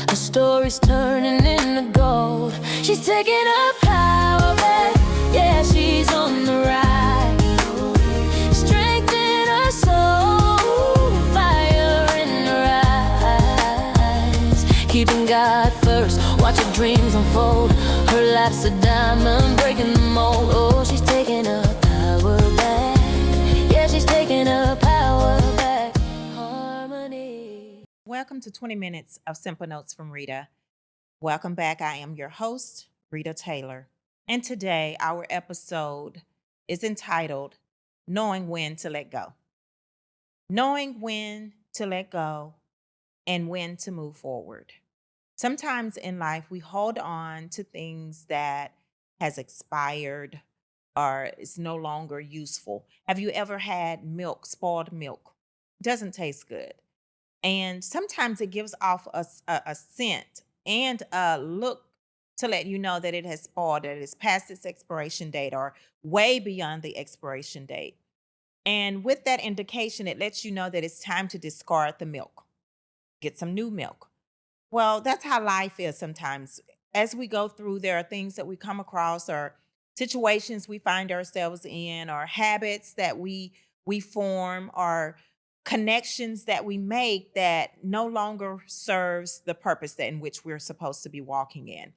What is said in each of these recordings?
Her story's turning into gold. She's taking her power back. Yeah, she's on the rise. Strength in her soul, fire in her eyes. Keeping God first, watch her dreams unfold. Her life's a diamond, breaking the mold. Oh, she's taking her power back. Yeah, she's taking her power back. Harmony. Welcome to 20 Minutes of Simple Notes from Rita. Welcome back. I am your host, Rita Taylor. And today, our episode is entitled Knowing When to Let Go. Knowing when to let go and when to move forward. Sometimes in life, we hold on to things that has expired or is no longer useful. Have you ever had milk, spoiled milk? It doesn't taste good. And sometimes it gives off a scent and a look to let you know that it has spoiled, that it's past its expiration date or way beyond the expiration date. And with that indication, it lets you know that it's time to discard the milk, get some new milk. Well, that's how life is sometimes. As we go through, there are things that we come across or situations we find ourselves in or habits that we form or connections that we make that no longer serves the purpose that in which we're supposed to be walking in.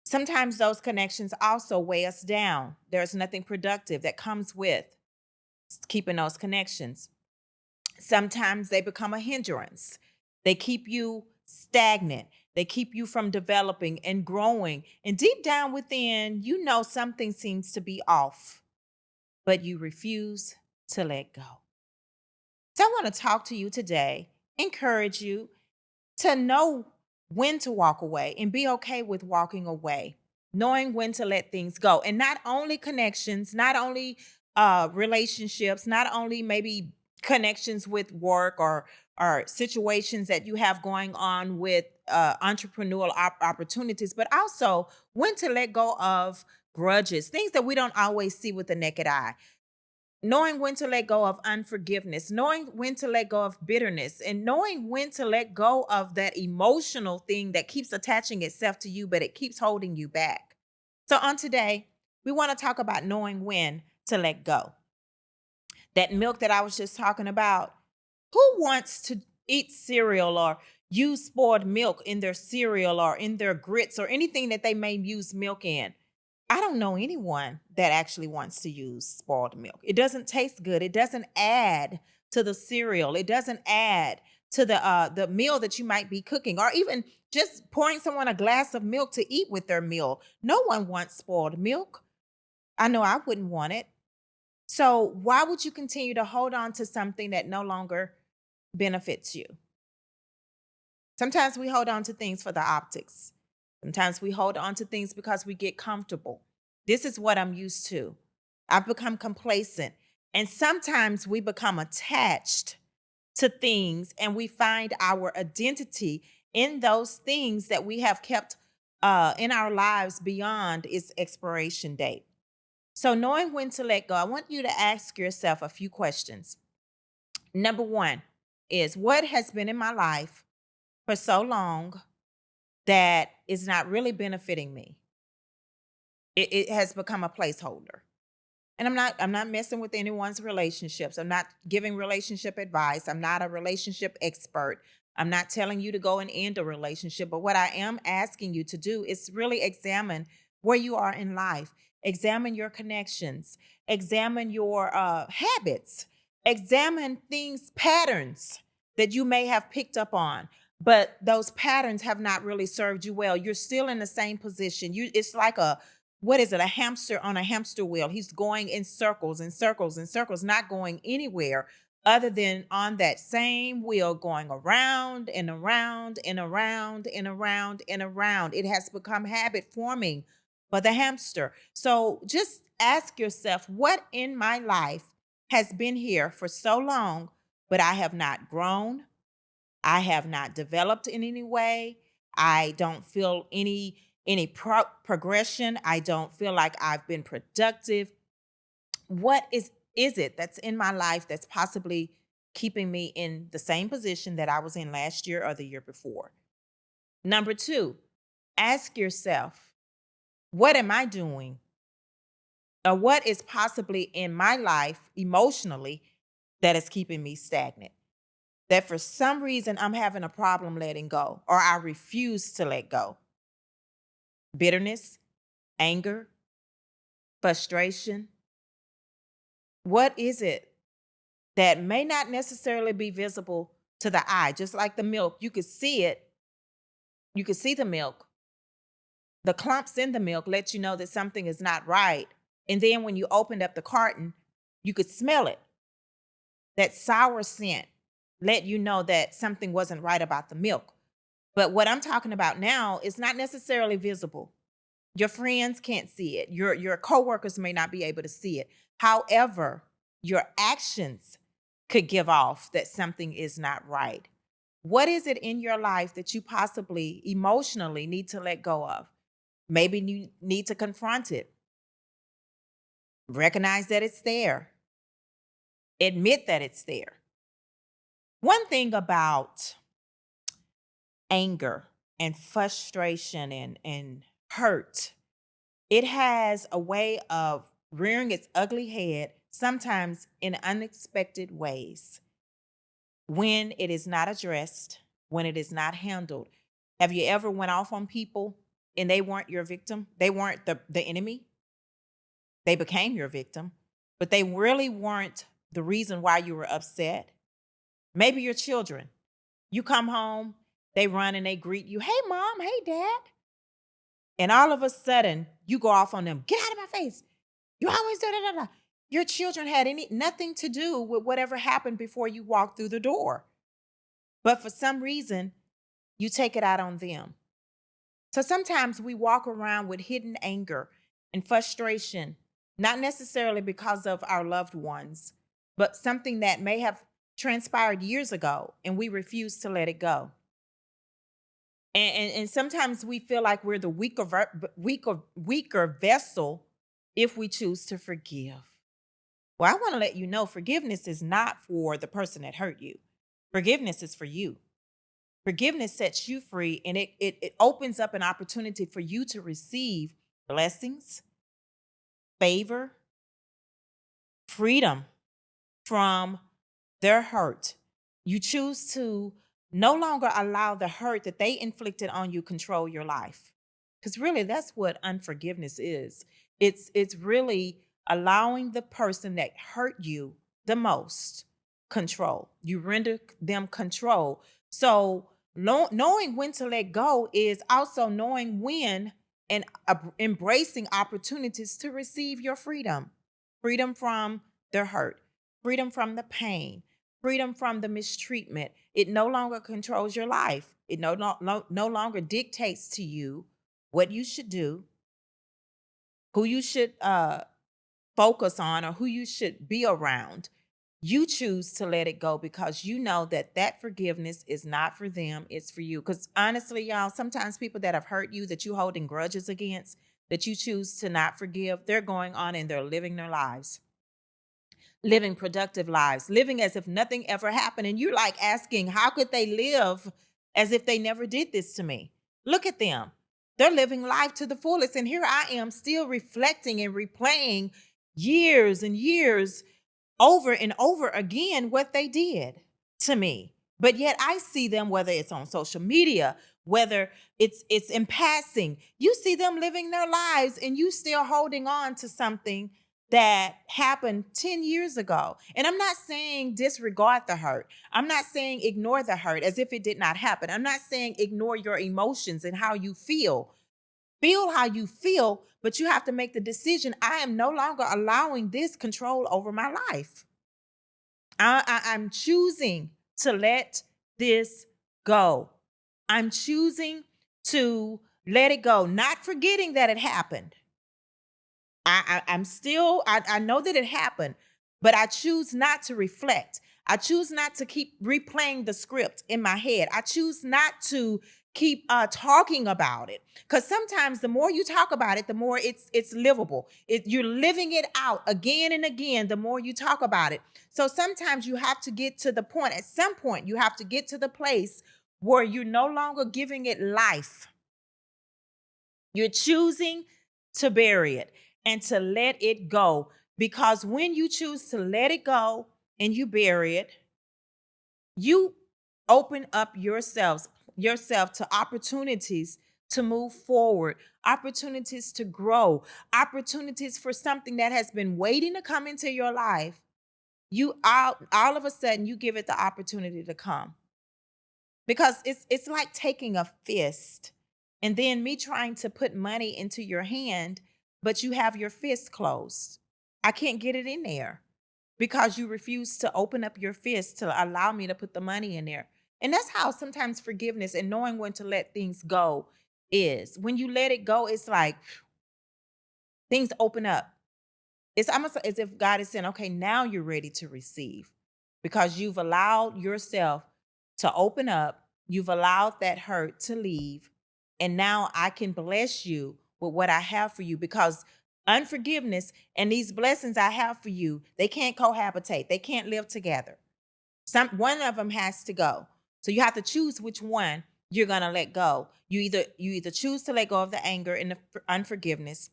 Sometimes those connections also weigh us down. There's nothing productive that comes with keeping those connections. Sometimes they become a hindrance. They keep you stagnant. They keep you from developing and growing. And deep down within, you know something seems to be off, but you refuse to let go. So I want to talk to you today, encourage you to know when to walk away and be okay with walking away, knowing when to let things go. And not only connections, not only relationships, not only maybe connections with work or situations that you have going on with entrepreneurial opportunities, but also when to let go of grudges, things that we don't always see with the naked eye. Knowing when to let go of unforgiveness, knowing when to let go of bitterness, and knowing when to let go of that emotional thing that keeps attaching itself to you, but it keeps holding you back. So, on today, we want to talk about knowing when to let go. That milk that I was just talking about, who wants to eat cereal or use spoiled milk in their cereal or in their grits or anything that they may use milk in? I don't know anyone that actually wants to use spoiled milk. It doesn't taste good. It doesn't add to the cereal. It doesn't add to the meal that you might be cooking, or even just pouring someone a glass of milk to eat with their meal. No one wants spoiled milk. I know I wouldn't want it. So why would you continue to hold on to something that no longer benefits you? Sometimes we hold on to things for the optics. Sometimes we hold on to things because we get comfortable. This is what I'm used to. I've become complacent. And sometimes we become attached to things and we find our identity in those things that we have kept in our lives beyond its expiration date. So, knowing when to let go, I want you to ask yourself a few questions. Number one is, what has been in my life for so long that is not really benefiting me? It has become a placeholder. And I'm not messing with anyone's relationships. I'm not giving relationship advice. I'm not a relationship expert. I'm not telling you to go and end a relationship. But what I am asking you to do is really examine where you are in life. Examine your connections. Examine your habits. Examine things, patterns that you may have picked up on. But those patterns have not really served you well. You're still in the same position. It's like what is it? A hamster on a hamster wheel. He's going in circles and circles and circles, not going anywhere other than on that same wheel, going around and around and around and around and around. It has become habit forming for the hamster. So just ask yourself, what in my life has been here for so long, but I have not grown? I have not developed in any way. I don't feel any progression. I don't feel like I've been productive. What is it that's in my life that's possibly keeping me in the same position that I was in last year or the year before? Number two, ask yourself, what am I doing? Or what is possibly in my life emotionally that is keeping me stagnant? That for some reason I'm having a problem letting go, or I refuse to let go. Bitterness, anger, frustration. What is it that may not necessarily be visible to the eye? Just like the milk, you could see it, you could see the milk. The clumps in the milk let you know that something is not right. And then when you opened up the carton, you could smell it. That sour scent let you know that something wasn't right about the milk. But what I'm talking about now is not necessarily visible. Your friends can't see it. Your coworkers may not be able to see it. However, your actions could give off that something is not right. What is it in your life that you possibly emotionally need to let go of? Maybe you need to confront it. Recognize that it's there. Admit that it's there. One thing about anger and frustration and hurt, it has a way of rearing its ugly head, sometimes in unexpected ways, when it is not addressed, when it is not handled. Have you ever went off on people and they weren't your victim? They weren't the enemy. They became your victim, but they really weren't the reason why you were upset. Maybe your children. You come home, they run and they greet you. Hey, mom. Hey, dad. And all of a sudden, you go off on them. Get out of my face. You always da da da da. Your children had nothing to do with whatever happened before you walked through the door. But for some reason, you take it out on them. So sometimes we walk around with hidden anger and frustration, not necessarily because of our loved ones, but something that may have transpired years ago and we refuse to let it go. And sometimes we feel like we're the weaker vessel if we choose to forgive. Well, I want to let you know forgiveness is not for the person that hurt you. Forgiveness is for you. Forgiveness sets you free, and it opens up an opportunity for you to receive blessings, favor, freedom from their hurt. You choose to no longer allow the hurt that they inflicted on you control your life. Because really, that's what unforgiveness is. It's really allowing the person that hurt you the most control. You render them control. So knowing when to let go is also knowing when and embracing opportunities to receive your freedom. Freedom from their hurt, freedom from the pain, freedom from the mistreatment. It no longer controls your life. It no longer dictates to you what you should do, who you should focus on, or who you should be around. You choose to let it go because you know that that forgiveness is not for them, it's for you. Because honestly, y'all, sometimes people that have hurt you, that you holding grudges against, that you choose to not forgive, they're going on and they're living their lives, living productive lives, living as if nothing ever happened. And you're like asking, how could they live as if they never did this to me? Look at them. They're living life to the fullest. And here I am still reflecting and replaying years and years over and over again what they did to me. But yet I see them, whether it's on social media, whether it's in passing, you see them living their lives and you still holding on to something that happened 10 years ago. And I'm not saying disregard the hurt. I'm not saying ignore the hurt as if it did not happen. I'm not saying ignore your emotions and how you feel. Feel how you feel, but you have to make the decision. I am no longer allowing this control over my life. I'm choosing to let this go. I'm choosing to let it go, not forgetting that it happened. I know that it happened, but I choose not to reflect. I choose not to keep replaying the script in my head. I choose not to keep talking about it, because sometimes the more you talk about it, the more it's livable. You're living it out again and again. The more you talk about it, so sometimes you have to get to the point. At some point, you have to get to the place where you're no longer giving it life. You're choosing to bury it and to let it go. Because when you choose to let it go and you bury it, you open up yourself to opportunities to move forward, opportunities to grow, opportunities for something that has been waiting to come into your life. You all of a sudden you give it the opportunity to come. Because it's like taking a fist and then me trying to put money into your hand, but you have your fist closed. I can't get it in there because you refuse to open up your fist to allow me to put the money in there. And that's how sometimes forgiveness and knowing when to let things go is. When you let it go, it's like things open up. It's almost as if God is saying, okay, now you're ready to receive because you've allowed yourself to open up. You've allowed that hurt to leave. And now I can bless you with what I have for you because unforgiveness and these blessings I have for you, they can't cohabitate. They can't live together. One of them has to go. So you have to choose which one you're going to let go. You either choose to let go of the anger and the unforgiveness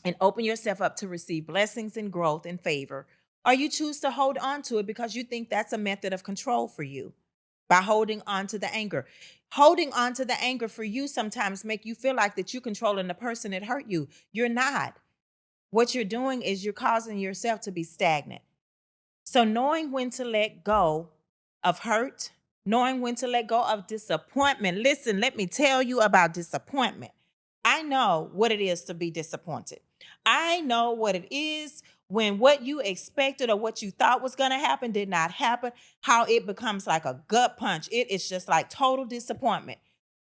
and open yourself up to receive blessings and growth and favor, or you choose to hold on to it because you think that's a method of control for you by holding on to the anger. Holding on to the anger for you sometimes make you feel like that you're controlling the person that hurt you. You're not. What you're doing is you're causing yourself to be stagnant. So knowing when to let go of hurt, knowing when to let go of disappointment. Listen, let me tell you about disappointment. I know what it is to be disappointed. I know what it is when what you expected or what you thought was going to happen did not happen, how it becomes like a gut punch. It is just like total disappointment.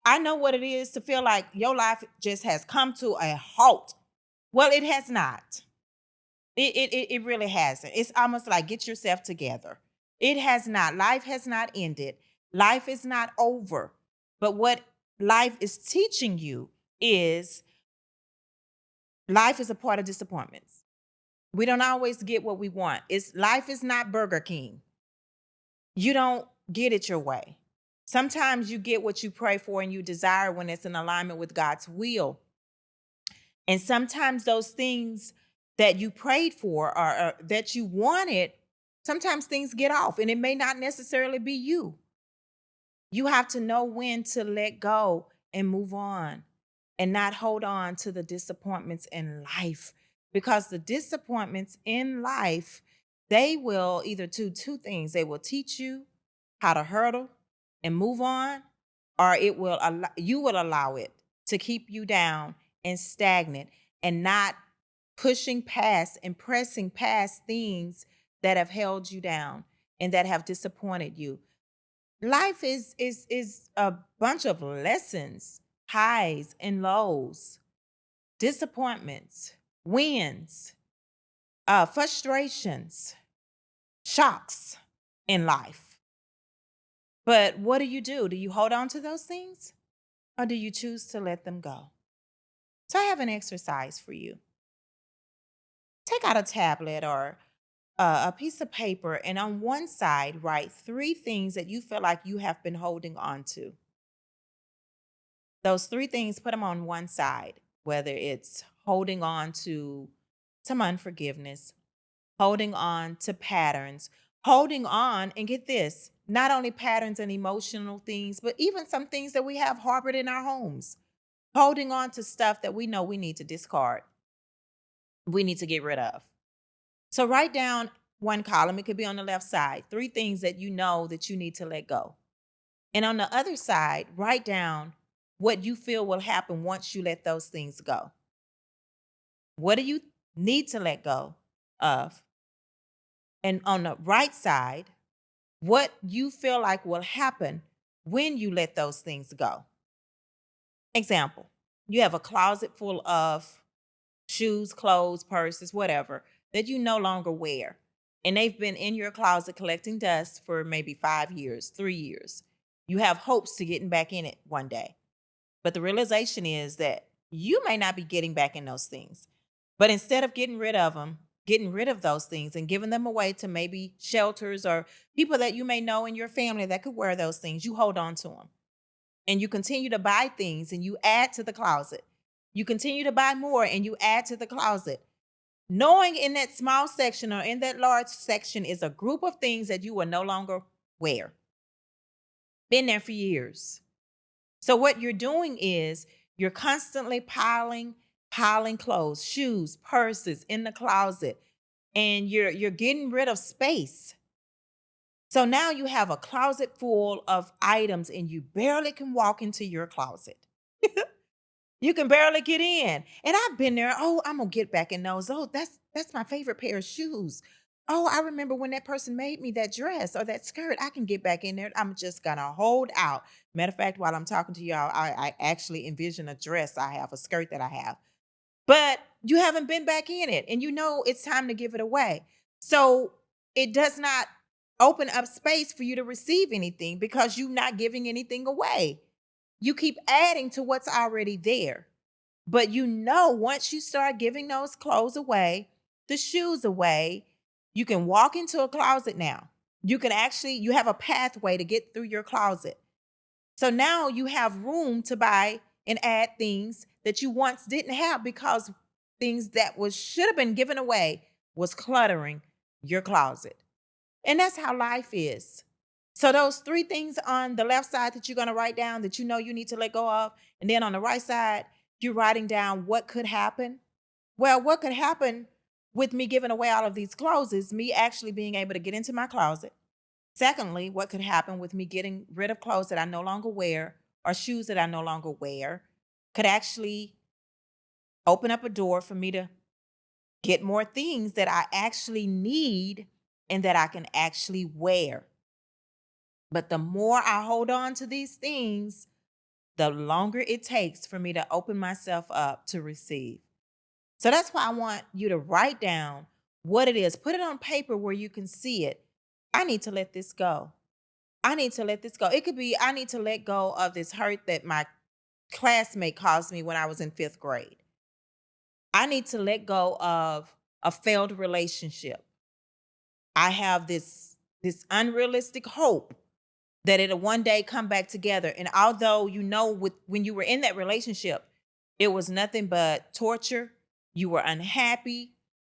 I know what it is to feel like your life just has come to a halt. Well, it has not. It really hasn't. It's almost like get yourself together. It has not. Life has not ended. Life is not over. But what life is teaching you is life is a part of disappointments. We don't always get what we want. Life is not Burger King. You don't get it your way. Sometimes you get what you pray for and you desire when it's in alignment with God's will. And sometimes those things that you prayed for or that you wanted, sometimes things get off and it may not necessarily be you. You have to know when to let go and move on and not hold on to the disappointments in life, because the disappointments in life, they will either do two things. They will teach you how to hurdle and move on, or you will allow it to keep you down and stagnant and not pushing past and pressing past things that have held you down and that have disappointed you. Life is a bunch of lessons, highs and lows, disappointments, wins, frustrations, shocks in life. But what do? Do you hold on to those things or do you choose to let them go? So I have an exercise for you. Take out a tablet or a piece of paper, and on one side, write 3 things that you feel like you have been holding on to. Those 3 things, put them on one side, whether it's holding on to some unforgiveness, holding on to patterns, holding on, and get this, not only patterns and emotional things, but even some things that we have harbored in our homes, holding on to stuff that we know we need to discard, we need to get rid of. So write down one column. It could be on the left side, 3 things that you know that you need to let go. And on the other side, write down what you feel will happen once you let those things go. What do you need to let go of? And on the right side, what you feel like will happen when you let those things go. Example, you have a closet full of shoes, clothes, purses, whatever, that you no longer wear. And they've been in your closet collecting dust for maybe 5 years, 3 years. You have hopes to getting back in it one day. But the realization is that you may not be getting back in those things. But instead of getting rid of them, getting rid of those things and giving them away to maybe shelters or people that you may know in your family that could wear those things. You hold on to them and you continue to buy things and you add to the closet. You continue to buy more and you add to the closet. Knowing in that small section or in that large section is a group of things that you will no longer wear. Been there for years. So what you're doing is you're constantly piling clothes, shoes, purses in the closet, and you're getting rid of space. So now you have a closet full of items and you barely can walk into your closet. You can barely get in. And I've been there. Oh, I'm gonna get back in those. Oh, that's my favorite pair of shoes. Oh, I remember when that person made me that dress or that skirt. I can get back in there. I'm just gonna hold out. Matter of fact, while I'm talking to y'all, I actually envision a dress I have, a skirt that I have. But you haven't been back in it, and you know it's time to give it away. So it does not open up space for you to receive anything because you're not giving anything away. You keep adding to what's already there. But you know, once you start giving those clothes away, the shoes away, you can walk into a closet now. You have a pathway to get through your closet. So now you have room to buy and add things that you once didn't have because things that should have been given away was cluttering your closet. And that's how life is. So those 3 things on the left side that you're going to write down that you know you need to let go of, and then on the right side, you're writing down what could happen. Well, what could happen with me giving away all of these clothes is me actually being able to get into my closet. Secondly, what could happen with me getting rid of clothes that I no longer wear or shoes that I no longer wear could actually open up a door for me to get more things that I actually need and that I can actually wear. But the more I hold on to these things, the longer it takes for me to open myself up to receive. So that's why I want you to write down what it is. Put it on paper where you can see it. I need to let this go. I need to let this go. It could be I need to let go of this hurt that my classmate caused me when I was in 5th grade. I need to let go of a failed relationship. I have this unrealistic hope that it'll one day come back together. And although when you were in that relationship, it was nothing but torture, you were unhappy,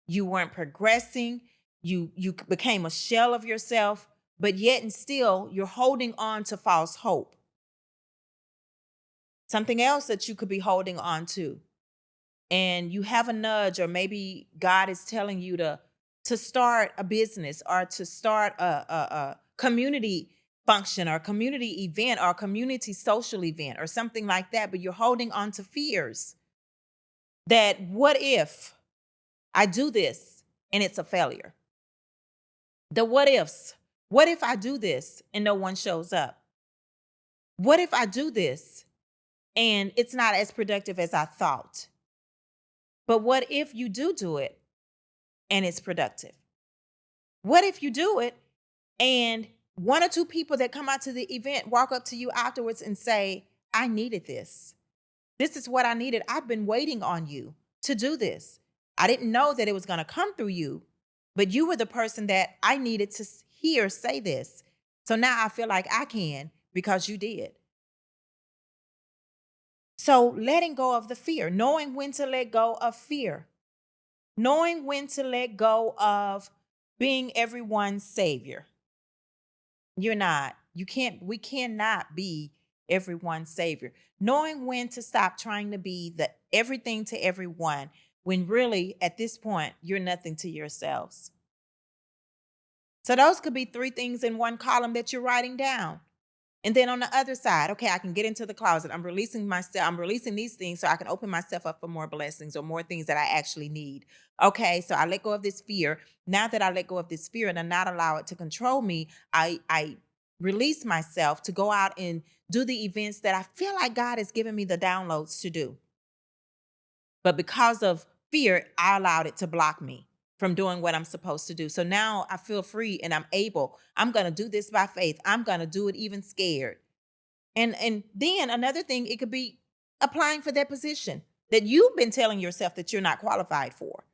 you weren't progressing, you became a shell of yourself, but yet and still you're holding on to false hope. Something else that you could be holding on to. And you have a nudge, or maybe God is telling you to start a business or to start a community function or community event or community social event or something like that, but you're holding on to fears that what if I do this and it's a failure? The what ifs. What if I do this and no one shows up? What if I do this and it's not as productive as I thought? But what if you do it and it's productive? What if you do it and 1 or 2 people that come out to the event walk up to you afterwards and say, I needed this. This is what I needed. I've been waiting on you to do this. I didn't know that it was going to come through you, but you were the person that I needed to hear say this. So now I feel like I can because you did. So letting go of the fear, knowing when to let go of fear, knowing when to let go of being everyone's savior. You're not. We cannot be everyone's savior. Knowing when to stop trying to be the everything to everyone when really at this point you're nothing to yourselves. So those could be 3 things in one column that you're writing down. And then on the other side, okay, I can get into the closet. I'm releasing myself. I'm releasing these things so I can open myself up for more blessings or more things that I actually need. Okay, so I let go of this fear. Now that I let go of this fear and I not allow it to control me, I release myself to go out and do the events that I feel like God has given me the downloads to do. But because of fear, I allowed it to block me from doing what I'm supposed to do. So now I feel free and I'm going to do this by faith. I'm going to do it even scared. And then another thing, it could be applying for that position that you've been telling yourself that you're not qualified for.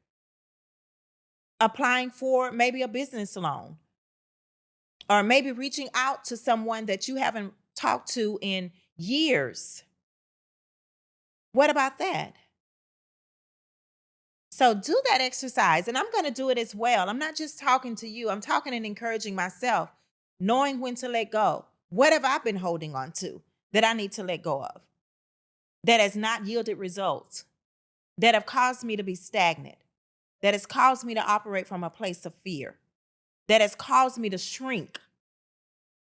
applying for maybe a business loan, or maybe reaching out to someone that you haven't talked to in years. What about that? So do that exercise, and I'm going to do it as well. I'm not just talking to you, I'm talking and encouraging myself, knowing when to let go. What have I been holding on to that I need to let go of, that has not yielded results, that have caused me to be stagnant, that has caused me to operate from a place of fear, that has caused me to shrink,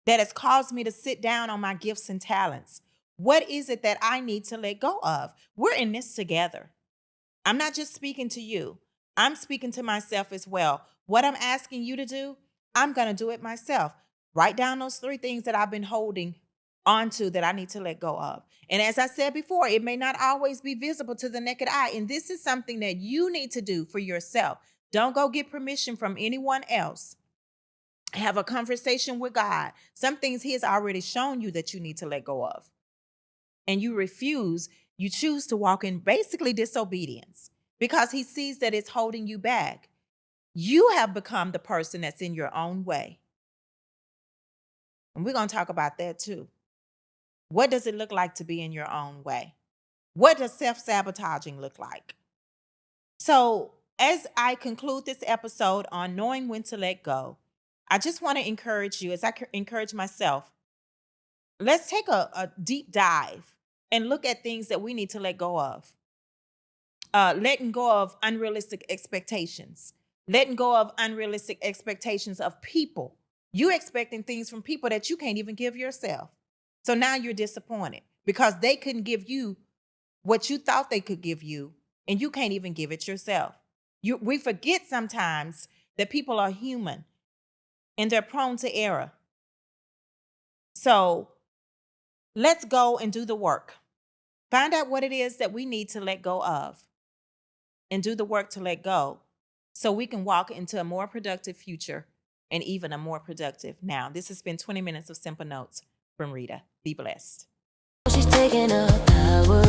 that has caused me to sit down on my gifts and talents? What is it that I need to let go of? We're in this together. I'm not just speaking to you. I'm speaking to myself as well. What I'm asking you to do, I'm going to do it myself. Write down those 3 things that I've been holding onto that I need to let go of. And as I said before, it may not always be visible to the naked eye. And this is something that you need to do for yourself. Don't go get permission from anyone else. Have a conversation with God. Some things He has already shown you that you need to let go of. And you refuse. You choose to walk in basically disobedience because He sees that it's holding you back. You have become the person that's in your own way. And we're going to talk about that too. What does it look like to be in your own way? What does self-sabotaging look like? So as I conclude this episode on knowing when to let go, I just want to encourage you, as I encourage myself, let's take a deep dive and look at things that we need to let go of. Letting go of unrealistic expectations. Letting go of unrealistic expectations of people. You expecting things from people that you can't even give yourself. So now you're disappointed because they couldn't give you what you thought they could give you, and you can't even give it yourself. We forget sometimes that people are human and they're prone to error. So let's go and do the work. Find out what it is that we need to let go of and do the work to let go so we can walk into a more productive future and even a more productive now. This has been 20 minutes of Simple Notes from Rita. Be blessed. She's taking a power